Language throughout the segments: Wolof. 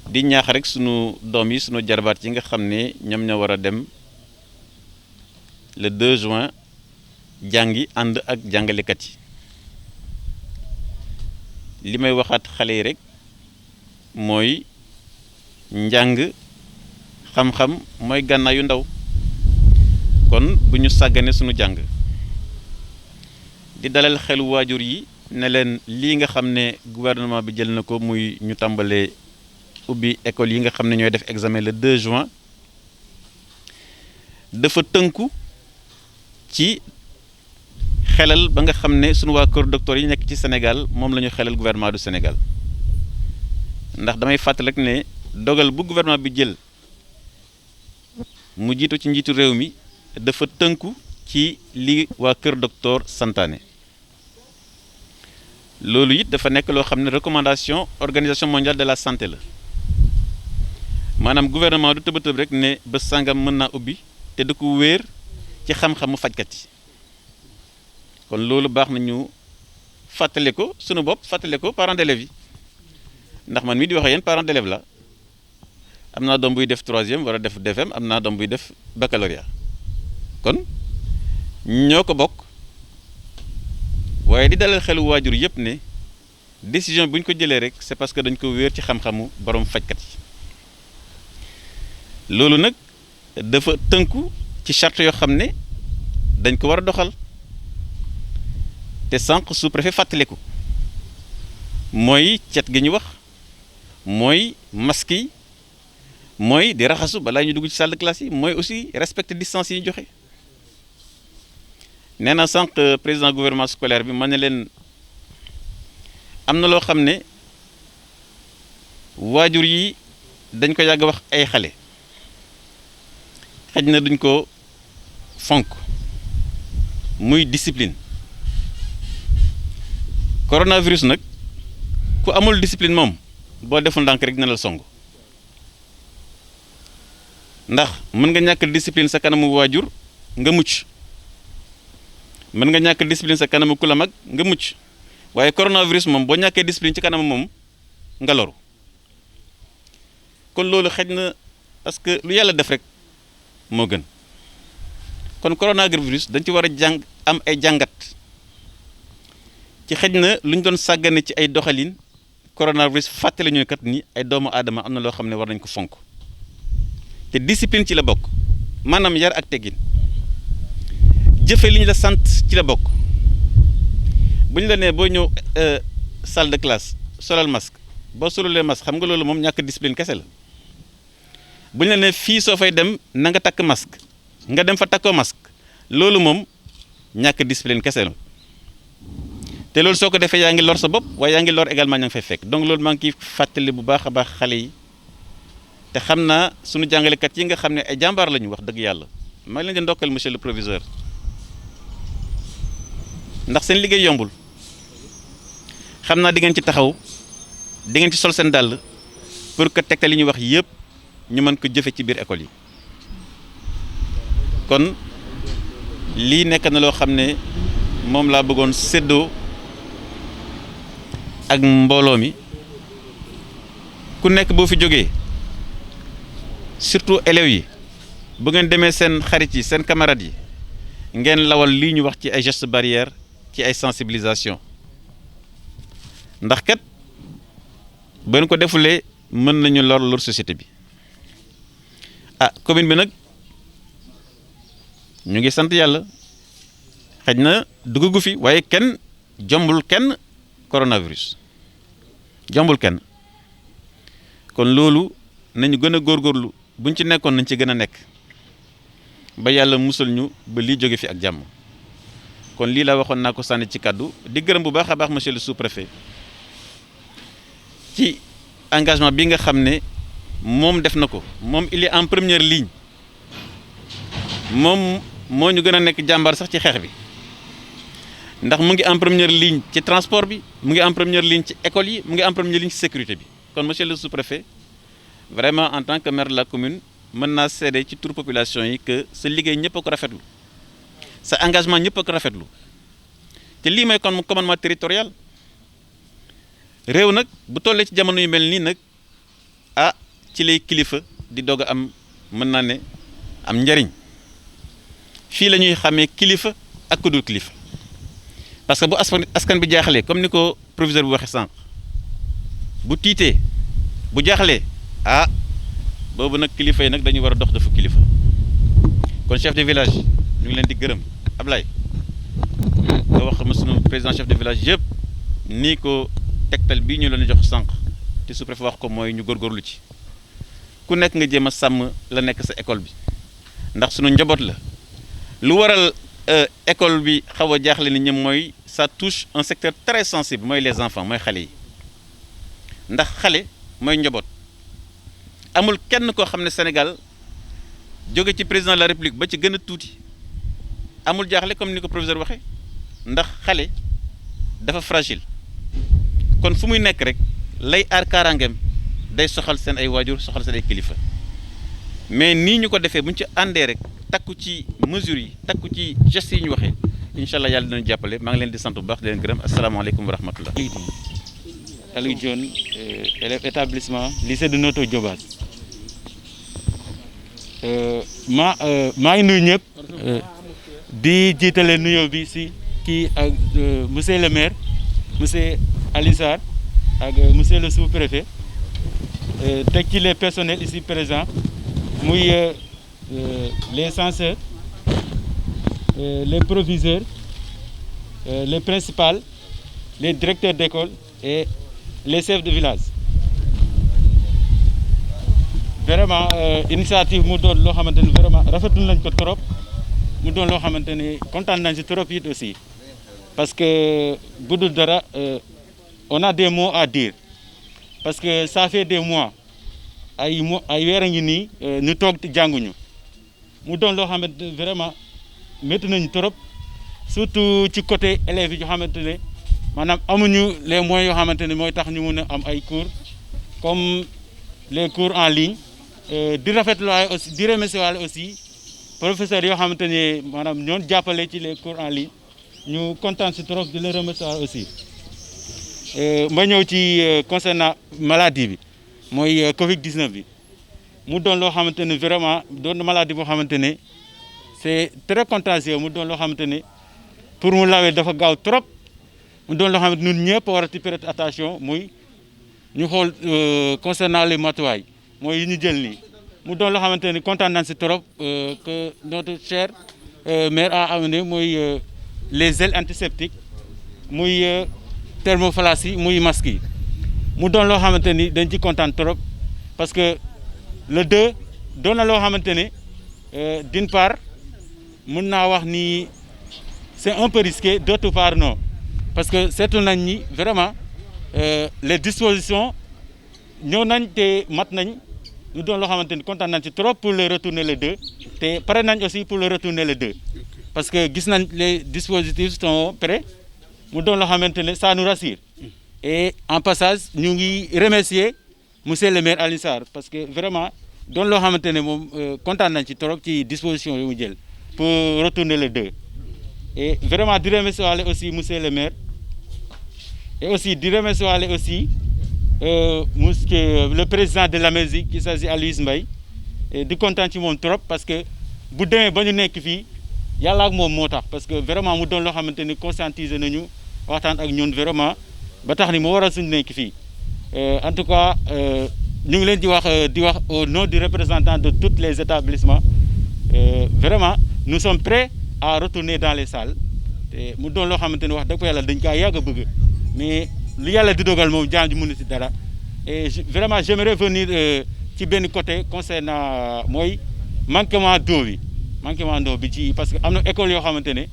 di ñaax rek sunu doom yi sunu jarbaat yi nga xam ne ñoom ñoo war a dem le 2 juin jàngi ànd ak jàngalekat yi li may waxaat xale yi rek mooy njàng xam-xam mooy gànnaayu ndaw kon bu ñu sàggane sunu jàng di dalal xelu waajur yi ne leen lii nga xam ne gouvernement bi jël na ko muy ñu tàmbalee ubbi école yi nga xam ne ñooy def examen le 2 juin dafa tënku ci xelal ba nga xam ne sunu waa kër docteur yi nekk ci Sénégal moom la ñu xelal gouvernement du Sénégal ndax damay fàttali rek ne dogal bu gouvernement bi jël mu jiitu ci njiitu réew mi dafa tënku ci li waa kër docteur santaane loolu it dafa nekk loo xam ne recommandation organisation mondiale de la santé la maanaam gouvernement du tëb rek ne bés sangam mën naa ubbi te du ko wéer ci xam-xamu fajkat yi kon loolu baax na ñu fàttale ko sunu bopp fàttale ko parents d'élèves yi ndax man mii di wax yéen parents d'élèves la am naa doom buy def 3e war a def DFM am naa doom buy def baccalauréat kon ñoo ko bokk waaye di dalal xelu waajur yëpp ne décision bu ñu ko jëlee rek c'est parce que dañ ko wéer ci xam-xamu borom fajkat yi loolu nag dafa tënku ci charte yoo xam ne dañ ko war a doxal te sànq sous-préfet fàttaliku mooy cet gi ñu wax mooy masque yi mooy di raxasu balaa ñu dugg ci salle de classe yi mooy aussi respecter distance yi ñu joxe nee na sànq président gouvernement scolaire bi ma ne leen am na loo xam ne waajur yi dañ ko yàgg wax ay xale xëj na duñ ko fonk muy discipline coronavirus nag ku amul discipline moom boo deful ndànk rek dina la song ndax mën nga ñàkk discipline sa kanamu waajur nga mucc mën nga ñàkk discipline sa kanamu ku la mag nga mucc waaye coronavirus moom boo ñàkkee discipline ci kanamu moom nga loru kon loolu xëj na parce que lu yàlla def rek moo gën kon coronavirus dañ ci war a jàng am ay jàngat ci xëj na lu ñu doon sàggane ci ay doxalin coronavirus fàttali ñu kat ni ay doomu aadama am na loo xam ne war nañ ko fonk te discipline ci la bokk maanaam yar ak teggin jëfe li ñu la sant ci la bokk bu ñu la nee boo ñëw salle de classe solal masque boo solulee masque xam nga loolu moom ñàkk discipline kese la bu ñu la nee fii soo fay dem na nga takk masque nga dem fa takkoo masque loolu moom ñàkk discipline kese la te loolu soo ko defee yaa ngi lor sa bopp waaye yaa ngi lor également ña ngi fay fekk donc loolu maa ngi ciy fàttali bu baax a baax xale yi te xam naa sunu jàngalekat yi nga xam ne ay jàmbaar la ñu wax dëgg yàlla maa ngi leen di ndokkal monsieur le proviseur ndax seen liggéey yombul xam naa di ngeen ci taxaw di ngeen ci sol seen dàll pour que tegtal yi ñuy wax yëpp ñu mën ko jëfe ci biir école yi kon lii nekk na loo xam ne moom laa bëggoon séddoo ak mbooloo mi ku nekk boo fi jógee surtout élèves yi bu ngeen demee seen xarit yi seen camarades yi ngeen lawal lii ñu wax ci ay gestes barrières ci ay sensibilisation ndax kat bu ko defulee mën nañu lor société bi ah commune bi nag ñu ngi sant yàlla xëj na duggu fi waaye kenn jombul kenn coronavirus jombul kenn kon loolu nañu gën a góorgóorlu buñ ci nekkoon nañ ci gën a nekk ba yàlla musal ñu ba lii jóge fi ak jàmm kon lii laa waxoon naa ko sànni ci kàddu di gërëm bu baax a baax monsieur le sous-préfet ci engagement bi nga xam ne moom def na ko moom il est en première ligne moom moo ñu gën a nekk jàmbaar sax ci xeex bi ndax mu ngi en première ligne ci transport bi mu ngi en première ligne ci école yi mu ngi en première ligne ci sécurité bi kon monsieur le sous-préfet vraiment en tant que maire de la commune mën naa seede ci tur population yi que sa liggéey ñëpp a ko rafetlu sa engagement ñëpp a ko rafetlu te lii mooy kon commandement territorial réew nag bu tollee ci jamono yu mel nii nag ah ci lay kilifa di doog a am mën naa ne am njariñ fii la ñuy xamee kilifa ak ku dul kilifa parce que bu askan bi jaaxlee comme ni ko proviseur bi waxee sànq bu tiitee bu jaaxlee ah boobu nag kilifa yi nag dañu war a dox dafa kilifa kon chef de village ñu ngi leen di gërëm Ablaye nga wax ma sunu président chef de village yëpp nii ko tegtal bii ñu leen jox sànq te sous-préfet wax ko mooy ñu góorgóorlu ci ku nekk nga jéem a sàmm la nekk sa école bi ndax sunu njaboot la lu waral école bi xaw a jaaxle ni ñoom mooy ça touche un secteur très sensible mooy les enfants mooy xale yi ndax xale mooy njaboot amul kenn koo xam ne Sénégal jóge ci président de la République ba ci gën a tuuti amul jaaxle comme ni ko proviseur waxee ndax xale dafa fragile kon fu muy nekk rek lay aar kaaraangeem day soxal seen ay waajur soxal seen ay kilifa mais nii ñu ko defee bu ñu ci àndee rek takku ci mesures yi takku ci gestes yi ñu waxee incha allah yàlla dinañu jàppale maa ngi leen di sant bu baax di leen gërëm asalaamaaleykum wa rahmatullah. Aliou Dione, élève établissement lycée de Notto Diobass. maa ngi nuyu ñëpp di jiitale nuyoo bi si kii ak monsieur le maire monsieur Alioune Sarr ak monsieur le sous-préfet teg ci les personnels ici présents muy les censeurs les proviseurs les principaux les directeurs d'école et les chefs de village. Vraiment initiative mu doon loo xamante ni vraiment rafetlu nañ ko trop mu doon loo xamante ni kontaan nañ si trop it aussi parce que bu dul dara on a des mots à dire parce que ça fait des mois ay weer a ngi nii ñu toog jànguñu mu doon loo xamante ni vraiment métti nañu trop surtout ci côté élèves yi yoo xamante ne maanaam amuñu les moyens yoo xamante ne mooy tax ñu mun a am ay cours comme les cours en ligne. di rafetlu waaye aussi di remercier waale aussi professeurs yoo xamante ne maanaam ñoon jàppale ci les cours en ligne ñu kontaan si trop di leen remercier waale aussi ma ñëw ci concernant maladie bi mooy Covid 19 bi mu doon loo xamante ne vraiment doon maladie boo xamante ne c'est très contagieux mu doon loo xamante ne pour mu lawee dafa gaaw trop mu doon loo xamante ñun ñëpp war a ci prêter attention muy ñu xool concernant les matuwaay. mooy yi ñu jël nii mu doon loo xamante ni kontaan nañ si trop que notre cher maire a amené muy les gels antiseptiques muy thermoflash yi muy masque yi mu doon loo xamante ni dañ ci kontaan trop parce que le 2 doon na loo xamante ne d'une part mun naa wax ni c'est un peu risqué d'autre part non parce que seetlu nañ ni vraiment les dispositions ñëw nañ te mat nañ. ñu doon loo xamante ni kontaan nañ ci trop pour le retourner le 2 te pare nañ aussi pour le retourner le 2 parce que gis nañ les dispositifs sont prêts mu doon loo xamante ne ça nous rassure et en passage ñu ngi remercier monsieur le maire Alioune Sarr parce que vraiment doon loo xamante ne moom kontaan nañ ci trop ci disposition yu mu jël pour retourner le 2 et vraiment di remercier waale aussi monsieur le maire et aussi di remercier waale aussi le président de la musique il s'agit Aloyse Mbaye di kontaan ci moom trop parce que bu demee ba ñu nekk fii yàlla ak moom moo tax parce que vraiment mu doon loo xamante ni conscientiser nañu waxtaan ak ñun vraiment ba tax ni mu waral suñu nekk fii en tout cas ñu ngi leen di wax au nom du représentant de tous les établissements vraiment nous sommes prêts à retourner dans les salles te mu doon loo xamante ni wax dëgg yàlla dañ kaa yàgg a bëgg mais lu yàlla di dogal moom jaam ji mënu ci dara et vraiment j'aimerais venir ci benn côté concernant mooy manquement d'eau bi ci parce que am na école yoo xamante ne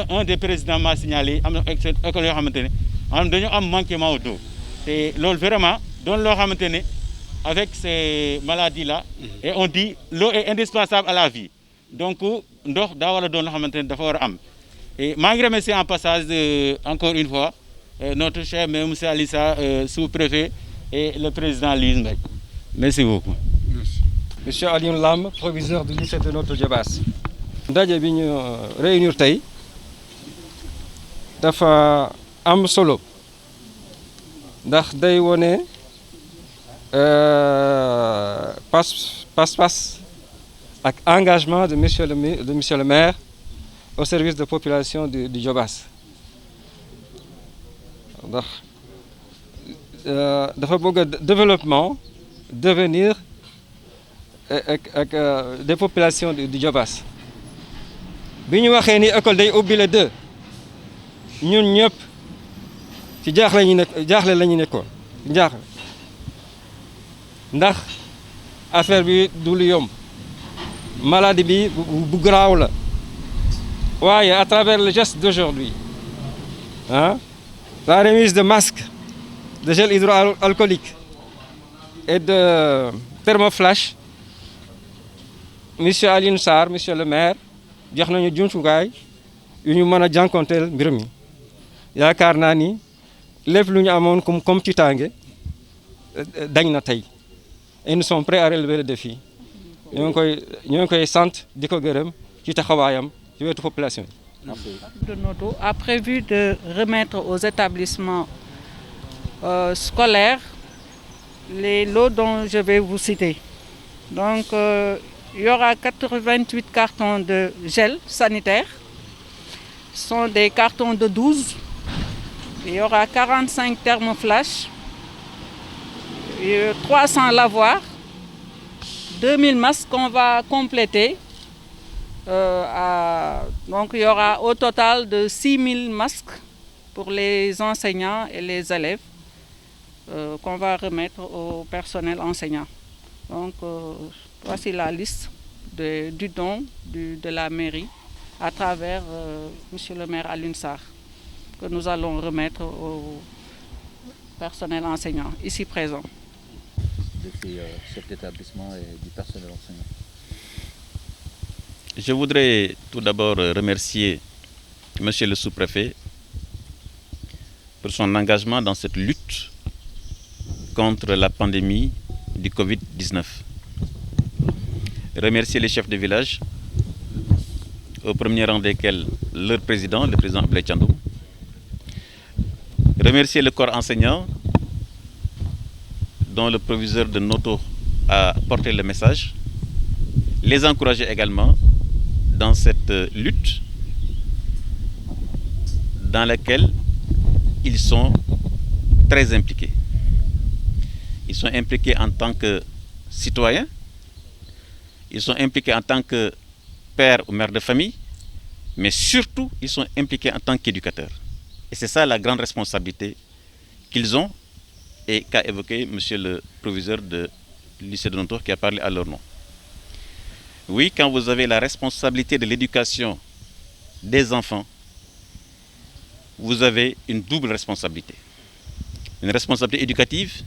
un des présidents m'a signalé am na école yoo xamante ne maanaam dañoo am manquement d'eau te loolu vraiment doon loo xamante ne avec ces maladies là et on dit l'eau est indispensable à la vie donc ndox daa war a doon loo xamante ne dafa war a am et maa ngi remercier en passage encore une fois notre cher monsieur Alissa sous-préfet et le président Aloyse Mbaye merci beaucoup. Merci. Monsieur Alioune Lam proviseur du lycée de Notto Diobass. ndaje bi ñu réunir tey dafa am solo ndax day wone passe ak engagement de monsieur le maire au service de population du Diobass ndax dafa bëgg a développement devenir ak des populations du Diobass bi ñu waxee ni école day ubbi le 2 ñun ñëpp ci jaaxle la ñu nekkoon jaaxle ndax affaire bi du lu yomb maladie bi bu garaaw la waaye à travers le geste d'aujourd'hui la remise de masques de gel hydroalcoolique et de thermoflash monsieur Alioune Sarr monsieur le maire jox nañu jumtukaay yu ñu mën a jànkonteel mbir mi yaakaar naa ni lépp lu ñu amoon comme ci tànge dañ na tey et nous sommes prêts à relever le défi ñoo ngi koy sant di ko gërëm ci taxawaayam ci wetu population yi. de Noto a prévu de remettre aux établissements scolaires les lots dont je vais vous citer. Donc il y aura 88 cartons de gel sanitaire. Ce sont des cartons de 12. Il y aura 45 thermoflash, 300 lavoirs, 2000 masques qu'on va compléter. Donc il y aura au total de 6000 masques pour les enseignants et les élèves qu'on va remettre au personnel enseignant. Donc voici la liste du don de la mairie à travers monsieur le maire Alioune Sarr que nous allons remettre au personnel enseignant ici présent. Depuis cet établissement et du personnel enseignant. Je voudrais tout d'abord remercier monsieur le sous-préfet pour son engagement dans cette lutte contre la pandémie du Covid-19. Remercier les chefs de village, au premier rang desquels leur président, le président Abdoulaye Thiandoum. Remercier le corps enseignant, dont le proviseur de Noto a porté le message. Les encourager également dans cette lutte dans laquelle ils sont très impliqués. Ils sont impliqués en tant que citoyens, ils sont impliqués en tant que père ou mère de famille, mais surtout ils sont impliqués en tant qu'éducateurs. Et c'est ça la grande responsabilité qu'ils ont et qu'a évoqué monsieur le proviseur du lycée de Noto qui a parlé à leur nom. Oui, quand vous avez la responsabilité de l'éducation des enfants, vous avez une double responsabilité. Une responsabilité éducative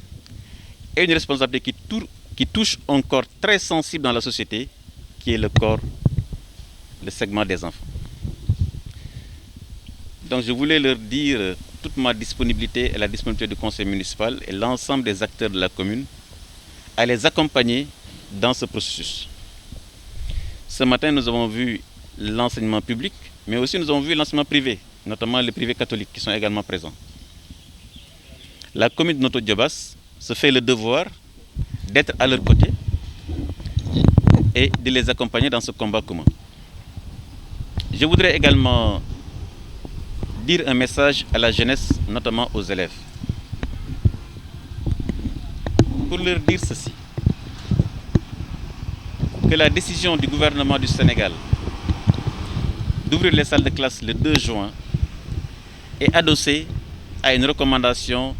et une responsabilité qui touche un corps très sensible dans la société, qui est le segment des enfants. Donc je voulais leur dire toute ma disponibilité et la disponibilité du conseil municipal et l'ensemble des acteurs de la commune à les accompagner dans ce processus. Ce matin, nous avons vu l'enseignement public, mais aussi nous avons vu l'enseignement privé, notamment les privés catholiques qui sont également présents. La commune de Noto Diobass se fait le devoir d'être à leur côté et de les accompagner dans ce combat commun. Je voudrais également dire un message à la jeunesse, notamment aux élèves, pour leur dire ceci, que la décision du gouvernement du Sénégal d'ouvrir les salles de classe le 2 juin est adossée à une recommandation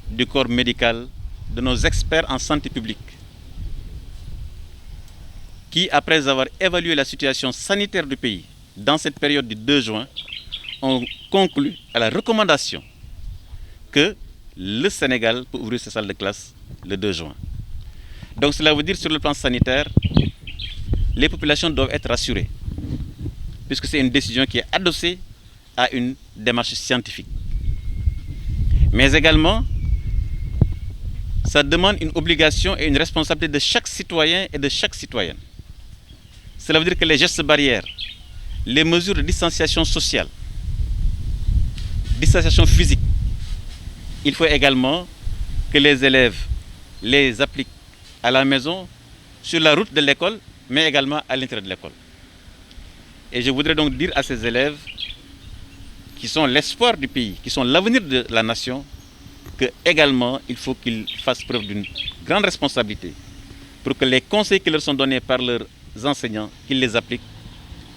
du corps médical, de nos experts en santé publique, qui, après avoir évalué la situation sanitaire du pays dans cette période du 2 juin, ont conclu à la recommandation que le Sénégal peut ouvrir ses salles de classe le 2 juin. Donc cela veut dire sur le plan sanitaire, les populations doivent être rassurées, puisque c'est une décision qui est adossée à une démarche scientifique. Mais également, ça demande une obligation et une responsabilité de chaque citoyen et de chaque citoyenne. Cela veut dire que les gestes barrières, les mesures de distanciation sociale, distanciation physique, il faut également que les élèves les appliquent à la maison, sur la route de l'école, mais également à l'intérieur de l'école. Et je voudrais donc dire à ces élèves qui sont l'espoir du pays, qui sont l'avenir de la nation, que également il faut qu'ils fassent preuve d'une grande responsabilité pour que les conseils qui leur sont donnés par leurs enseignants, qu'ils les appliquent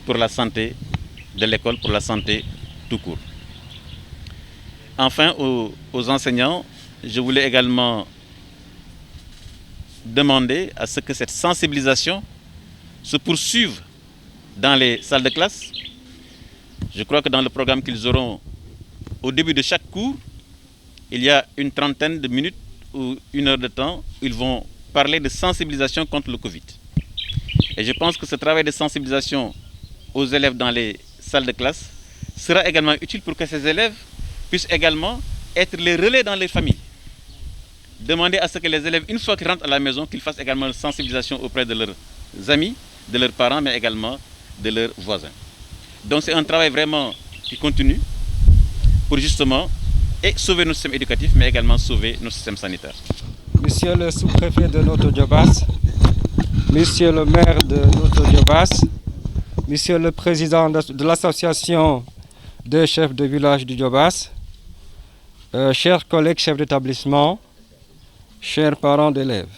pour la santé de l'école, pour la santé tout court. Enfin, aux enseignants, je voulais également demander à ce que cette sensibilisation se poursuive dans les salles de classe. Je crois que dans le programme qu'ils auront au début de chaque cours, il y a une trentaine de minutes ou 1 heure de temps où ils vont parler de sensibilisation contre le Covid. Et je pense que ce travail de sensibilisation aux élèves dans les salles de classe sera également utile pour que ces élèves puissent également être les relais dans les familles. Demander à ce que les élèves, une fois qu'ils rentrent à la maison, qu'ils fassent également une sensibilisation auprès de leurs amis, de leurs parents, mais également de leurs voisins. Donc c'est un travail vraiment qui continue pour justement sauver nos systèmes éducatifs, mais également sauver nos systèmes sanitaires. Monsieur le sous-préfet de Notto Diobass, Monsieur le maire de Notto Diobass, Monsieur le président de l'association des chefs de village du Diobass, chers collègues chefs d'établissement, chers parents d'élèves.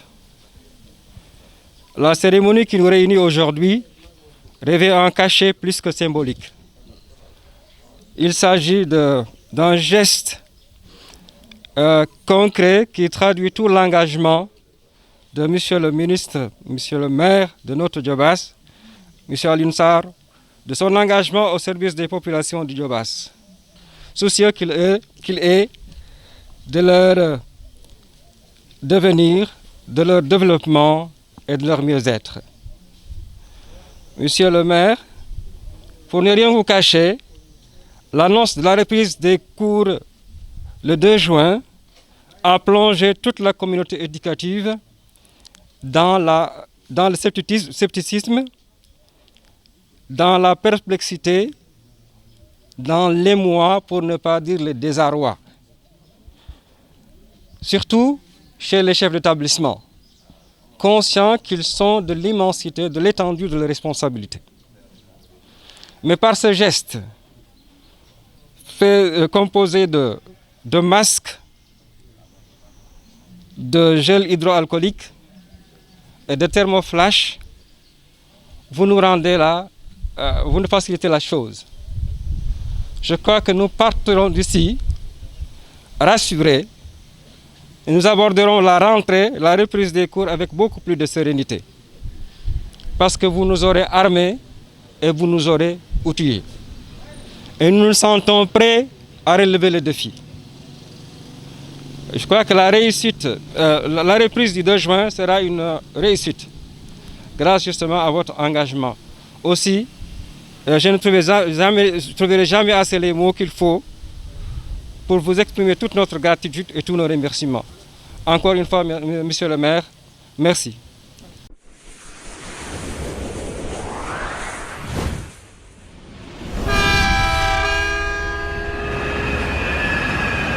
La cérémonie qui nous réunit aujourd'hui revêt un cachet plus que symbolique. Il s'agit d'un geste concret qui traduit tout l'engagement de Monsieur le ministre, Monsieur le maire de Notto Diobass, Monsieur Alioune Sarr, de son engagement au service des populations du Diobass. Soucieux qu'il est de leur devenir, de leur développement et de leur mieux-être. Monsieur le maire, pour ne rien vous cacher, l'annonce de la reprise des cours le 2 juin a plongé toute la communauté éducative dans le scepticisme, dans la perplexité, dans l'émoi, pour ne pas dire le désarroi. Surtout chez les chefs d'établissement, conscients qu'ils sont de l'immensité, de l'étendue de leurs responsabilités. Mais par ce geste, composé de masques, de gel hydroalcoolique et de thermoflash, vous nous rendez là, vous nous facilitez la chose. Je crois que nous partirons d'ici rassurés et nous aborderons la rentrée, la reprise des cours avec beaucoup plus de sérénité. Parce que vous nous aurez armés et vous nous aurez outillés. Et nous nous sentons prêts à relever le défi. Je crois que la réussite, la reprise du 2 juin sera une réussite, grâce justement à votre engagement. Aussi, je ne trouverai jamais assez les mots qu'il faut pour vous exprimer toute notre gratitude et tous nos remerciements. Encore une fois, Monsieur le maire, merci.